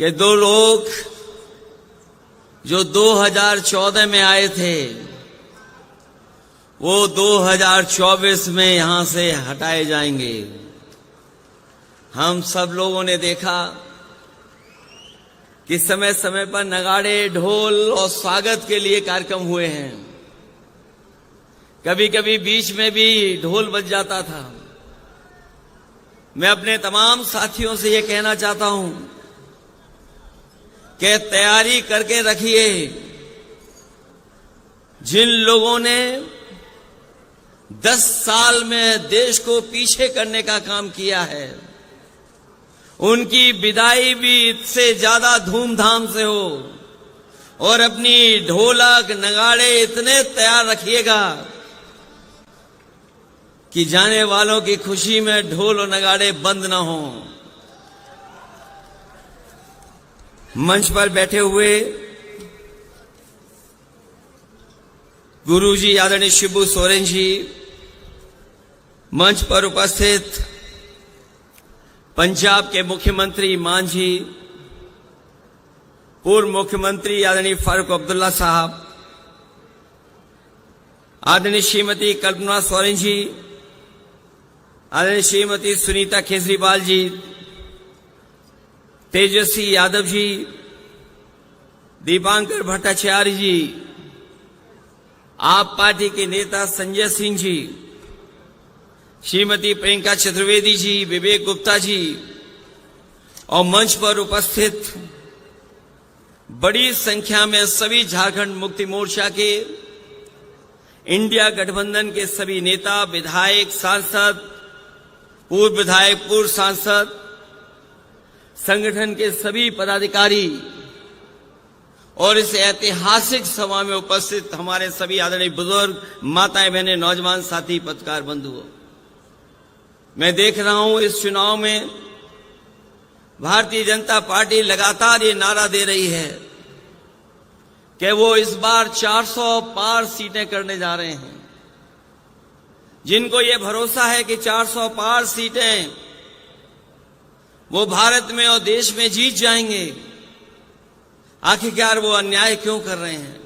कि दो लोग जो 2014 में आए थे वो 2024 में यहां से हटाए जाएंगे। हम सब लोगों ने देखा कि समय समय पर नगाड़े, ढोल और स्वागत के लिए कार्यक्रम हुए हैं। कभी कभी बीच में भी ढोल बज जाता था। मैं अपने तमाम साथियों से ये कहना चाहता हूं कि तैयारी करके रखिए। जिन लोगों ने 10 साल में देश को पीछे करने का काम किया है, उनकी विदाई भी इससे ज्यादा धूमधाम से हो और अपनी ढोलक नगाड़े इतने तैयार रखिएगा कि जाने वालों की खुशी में ढोल और नगाड़े बंद ना हो। मंच पर बैठे हुए गुरुजी आदरणीय शिबू सोरेन जी, मंच पर उपस्थित पंजाब के मुख्यमंत्री मान जी, पूर्व मुख्यमंत्री आदरणीय फारूक अब्दुल्ला साहब, आदरणीय श्रीमती कल्पना सोरेन जी, आदरणीय श्रीमती सुनीता केजरीवाल जी, तेजस्वी यादव जी, दीपांकर भट्टाचार्य जी, आप पार्टी के नेता संजय सिंह जी, श्रीमती प्रियंका चतुर्वेदी जी, विवेक गुप्ता जी और मंच पर उपस्थित बड़ी संख्या में सभी झारखंड मुक्ति मोर्चा के, इंडिया गठबंधन के सभी नेता, विधायक, सांसद, पूर्व विधायक, पूर्व सांसद, संगठन के सभी पदाधिकारी और इस ऐतिहासिक सभा में उपस्थित हमारे सभी आदरणीय बुजुर्ग, माताएं, बहनें, नौजवान साथी, पत्रकार बंधुओं, मैं देख रहा हूं इस चुनाव में भारतीय जनता पार्टी लगातार ये नारा दे रही है कि वो इस बार 400 पार सीटें करने जा रहे हैं। जिनको ये भरोसा है कि 400 पार सीटें वो भारत में और देश में जीत जाएंगे, आखिरकार वो अन्याय क्यों कर रहे हैं?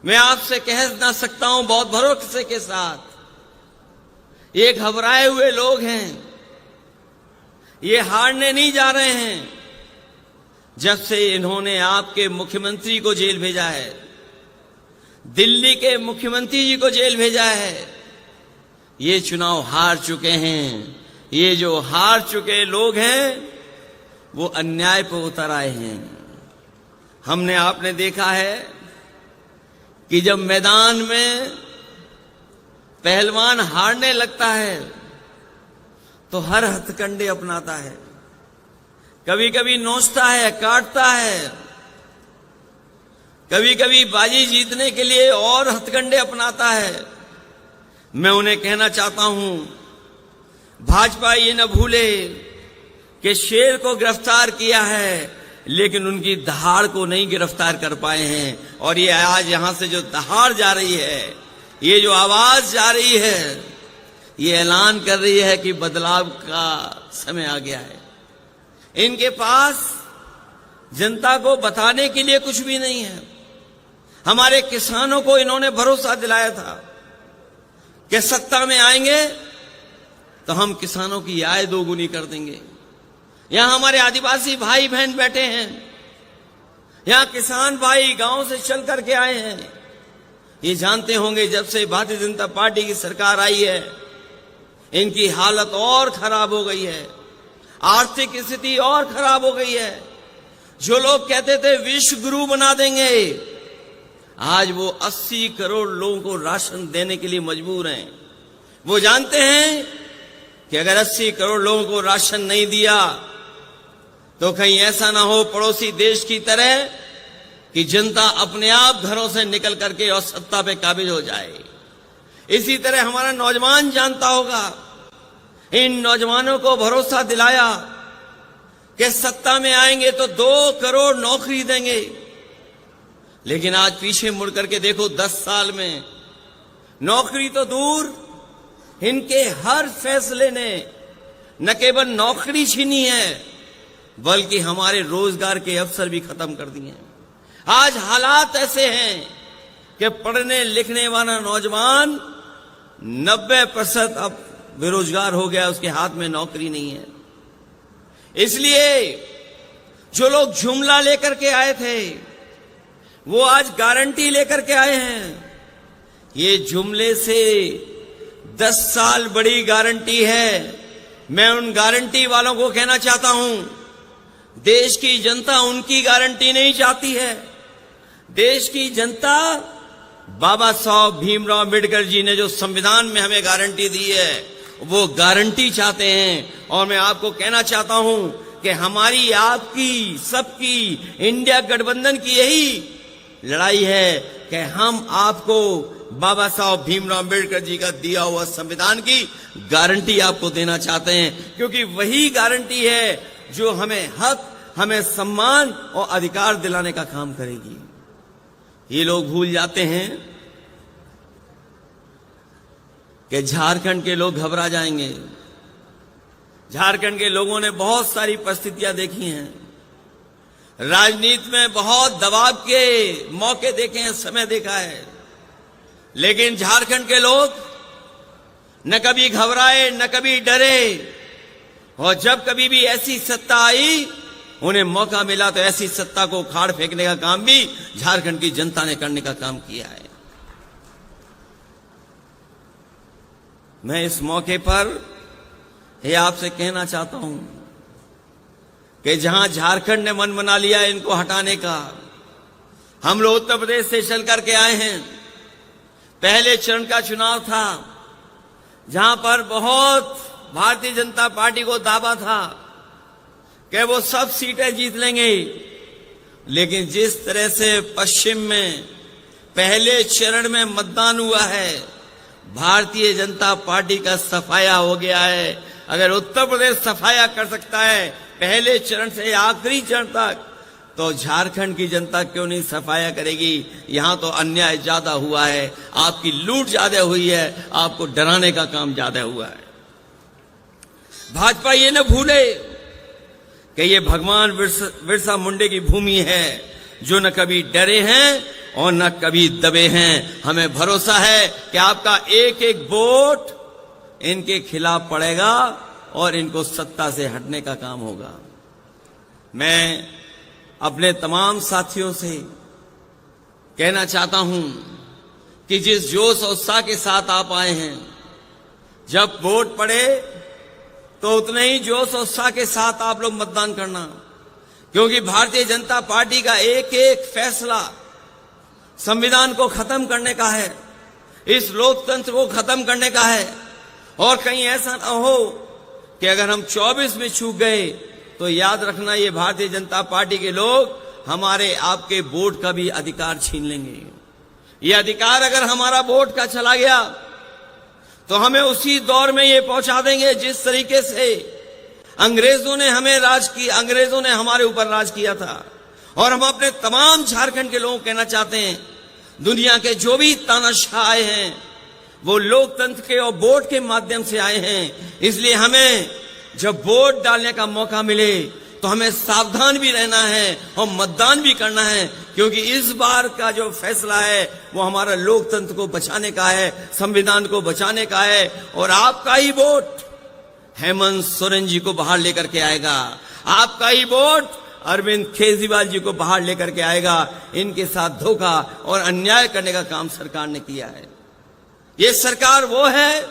मैं आपसे कह ना सकता हूं बहुत भरोसे के साथ, ये घबराए हुए लोग हैं, ये हारने नहीं जा रहे हैं। जब से इन्होंने आपके मुख्यमंत्री को जेल भेजा है, दिल्ली के मुख्यमंत्री जी को जेल भेजा है, ये चुनाव हार चुके हैं। ये जो हार चुके लोग हैं वो अन्याय पर उतर आए हैं। हमने आपने देखा है कि जब मैदान में पहलवान हारने लगता है तो हर हथकंडे अपनाता है, कभी कभी नोचता है, काटता है, कभी कभी बाजी जीतने के लिए और हथकंडे अपनाता है। मैं उन्हें कहना चाहता हूं, भाजपा ये न भूले कि शेर को गिरफ्तार किया है लेकिन उनकी दहाड़ को नहीं गिरफ्तार कर पाए हैं। और ये आज यहां से जो दहाड़ जा रही है, ये जो आवाज जा रही है, ये ऐलान कर रही है कि बदलाव का समय आ गया है। इनके पास जनता को बताने के लिए कुछ भी नहीं है। हमारे किसानों को इन्होंने भरोसा दिलाया था कि सत्ता में आएंगे तो हम किसानों की आय दोगुनी कर देंगे। यहां हमारे आदिवासी भाई बहन बैठे हैं, यहां किसान भाई गांव से चल करके आए हैं। ये जानते होंगे जब से भारतीय जनता पार्टी की सरकार आई है, इनकी हालत और खराब हो गई है, आर्थिक स्थिति और खराब हो गई है। जो लोग कहते थे विश्व गुरु बना देंगे, आज वो 80 करोड़ लोगों को राशन देने के लिए मजबूर हैं। वो जानते हैं कि अगर 80 करोड़ लोगों को राशन नहीं दिया तो कहीं ऐसा ना हो पड़ोसी देश की तरह कि जनता अपने आप घरों से निकल करके और सत्ता पे काबिज हो जाए। इसी तरह हमारा नौजवान जानता होगा, इन नौजवानों को भरोसा दिलाया कि सत्ता में आएंगे तो 2 करोड़ नौकरी देंगे। लेकिन आज पीछे मुड़ करके देखो, 10 साल में नौकरी तो दूर, इनके हर फैसले ने न केवल नौकरी छीनी है बल्कि हमारे रोजगार के अवसर भी खत्म कर दिए हैं। आज हालात ऐसे हैं कि पढ़ने लिखने वाला नौजवान 90% अब बेरोजगार हो गया, उसके हाथ में नौकरी नहीं है। इसलिए जो लोग जुमला लेकर के आए थे वो आज गारंटी लेकर के आए हैं। ये जुमले से 10 साल बड़ी गारंटी है। मैं उन गारंटी वालों को कहना चाहता हूं, देश की जनता उनकी गारंटी नहीं चाहती है। देश की जनता बाबा साहब भीमराव अम्बेडकर जी ने जो संविधान में हमें गारंटी दी है वो गारंटी चाहते हैं। और मैं आपको कहना चाहता हूं कि हमारी, आपकी, सबकी, इंडिया गठबंधन की यही लड़ाई है कि हम आपको बाबा साहब भीमराव अम्बेडकर जी का दिया हुआ संविधान की गारंटी आपको देना चाहते हैं, क्योंकि वही गारंटी है जो हमें हक, हमें सम्मान और अधिकार दिलाने का काम करेगी। ये लोग भूल जाते हैं कि झारखंड के लोग घबरा जाएंगे। झारखंड के लोगों ने बहुत सारी परिस्थितियां देखी हैं, राजनीति में बहुत दबाव के मौके देखे हैं, समय देखा है, लेकिन झारखंड के लोग न कभी घबराए न कभी डरे। और जब कभी भी ऐसी सत्ता आई, उन्हें मौका मिला तो ऐसी सत्ता को उखाड़ फेंकने का काम भी झारखंड की जनता ने करने का काम किया है। मैं इस मौके पर यह आपसे कहना चाहता हूं कि जहां झारखंड ने मन बना लिया इनको हटाने का, हम लोग उत्तर प्रदेश से चल करके आए हैं। पहले चरण का चुनाव था जहां पर बहुत भारतीय जनता पार्टी को दावा था कि वो सब सीटें जीत लेंगे, लेकिन जिस तरह से पश्चिम में पहले चरण में मतदान हुआ है, भारतीय जनता पार्टी का सफाया हो गया है। अगर उत्तर प्रदेश सफाया कर सकता है पहले चरण से आखिरी चरण तक, तो झारखंड की जनता क्यों नहीं सफाया करेगी। यहां तो अन्याय ज्यादा हुआ है, आपकी लूट ज्यादा हुई है, आपको डराने का काम ज्यादा हुआ है। भाजपा ये न भूले कि ये भगवान बिरसा मुंडे की भूमि है, जो न कभी डरे हैं और न कभी दबे हैं। हमें भरोसा है कि आपका एक एक वोट इनके खिलाफ पड़ेगा और इनको सत्ता से हटने का काम होगा। मैं अपने तमाम साथियों से कहना चाहता हूं कि जिस जोश और उत्साह के साथ आप आए हैं, जब वोट पड़े तो उतने ही जोश और उत्साह के साथ आप लोग मतदान करना, क्योंकि भारतीय जनता पार्टी का एक एक फैसला संविधान को खत्म करने का है, इस लोकतंत्र को खत्म करने का है। और कहीं ऐसा न हो कि अगर हम 24 में चूक गए तो याद रखना, ये भारतीय जनता पार्टी के लोग हमारे आपके वोट का भी अधिकार छीन लेंगे। ये अधिकार अगर हमारा वोट का चला गया तो हमें उसी दौर में ये पहुंचा देंगे जिस तरीके से अंग्रेजों ने हमें राज किया, अंग्रेजों ने हमारे ऊपर राज किया था। और हम अपने तमाम झारखंड के लोगों को कहना चाहते हैं, दुनिया के जो भी तानाशाह आए हैं वो लोकतंत्र के और वोट के माध्यम से आए हैं। इसलिए हमें जब वोट डालने का मौका मिले तो हमें सावधान भी रहना है और मतदान भी करना है, क्योंकि इस बार का जो फैसला है वो हमारा लोकतंत्र को बचाने का है, संविधान को बचाने का है। और आपका ही वोट हेमंत सोरेन जी को बाहर लेकर के आएगा, आपका ही वोट अरविंद केजरीवाल जी को बाहर लेकर के आएगा। इनके साथ धोखा और अन्याय करने का काम सरकार ने किया है। ये सरकार वो है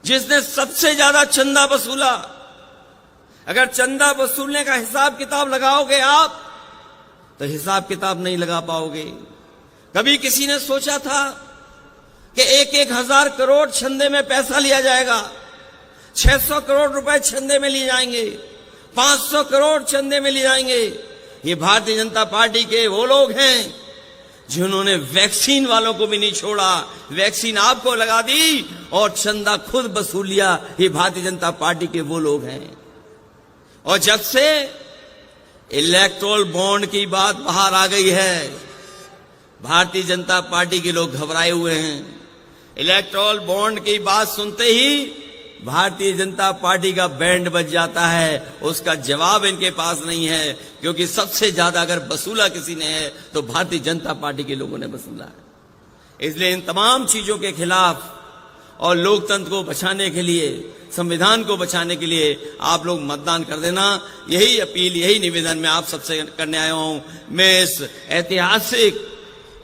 जिसने सबसे ज्यादा चंदा वसूला। अगर चंदा वसूलने का हिसाब किताब लगाओगे आप तो हिसाब किताब नहीं लगा पाओगे। कभी किसी ने सोचा था कि 1,000 करोड़ चंदे में पैसा लिया जाएगा, 600 करोड़ रुपए चंदे में लिए जाएंगे, 500 करोड़ चंदे में लिए जाएंगे। ये भारतीय जनता पार्टी के वो लोग हैं जिन्होंने वैक्सीन वालों को भी नहीं छोड़ा, वैक्सीन आपको लगा दी और चंदा खुद वसूल लिया। ये भारतीय जनता पार्टी के वो लोग हैं। और जब से इलेक्टोरल बॉन्ड की बात बाहर आ गई है, भारतीय जनता पार्टी के लोग घबराए हुए हैं। इलेक्टोरल बॉन्ड की बात सुनते ही भारतीय जनता पार्टी का बैंड बज जाता है, उसका जवाब इनके पास नहीं है, क्योंकि सबसे ज्यादा अगर वसूला किसी ने है तो भारतीय जनता पार्टी के लोगों ने वसूला है। इसलिए इन तमाम चीजों के खिलाफ और लोकतंत्र को बचाने के लिए, संविधान को बचाने के लिए आप लोग मतदान कर देना। यही अपील, यही निवेदन मैं आप सबसे करने आया हूं। मैं इस ऐतिहासिक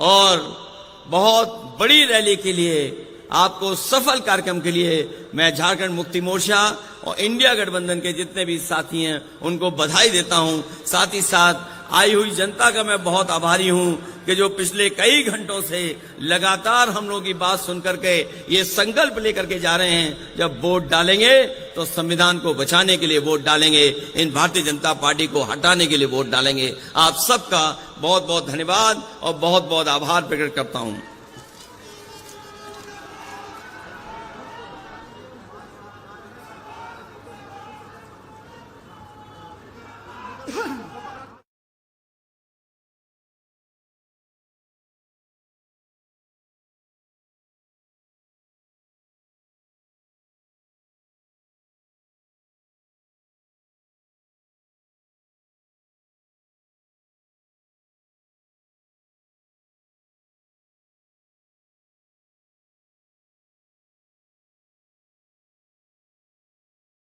और बहुत बड़ी रैली के लिए, आपको सफल कार्यक्रम के लिए मैं झारखंड मुक्ति मोर्चा और इंडिया गठबंधन के जितने भी साथी हैं उनको बधाई देता हूं। साथ ही साथ आई हुई जनता का मैं बहुत आभारी हूं कि जो पिछले कई घंटों से लगातार हम लोगों की बात सुनकर के ये संकल्प लेकर के जा रहे हैं, जब वोट डालेंगे तो संविधान को बचाने के लिए वोट डालेंगे, इन भारतीय जनता पार्टी को हटाने के लिए वोट डालेंगे। आप सबका बहुत बहुत धन्यवाद और बहुत बहुत आभार प्रकट करता हूं।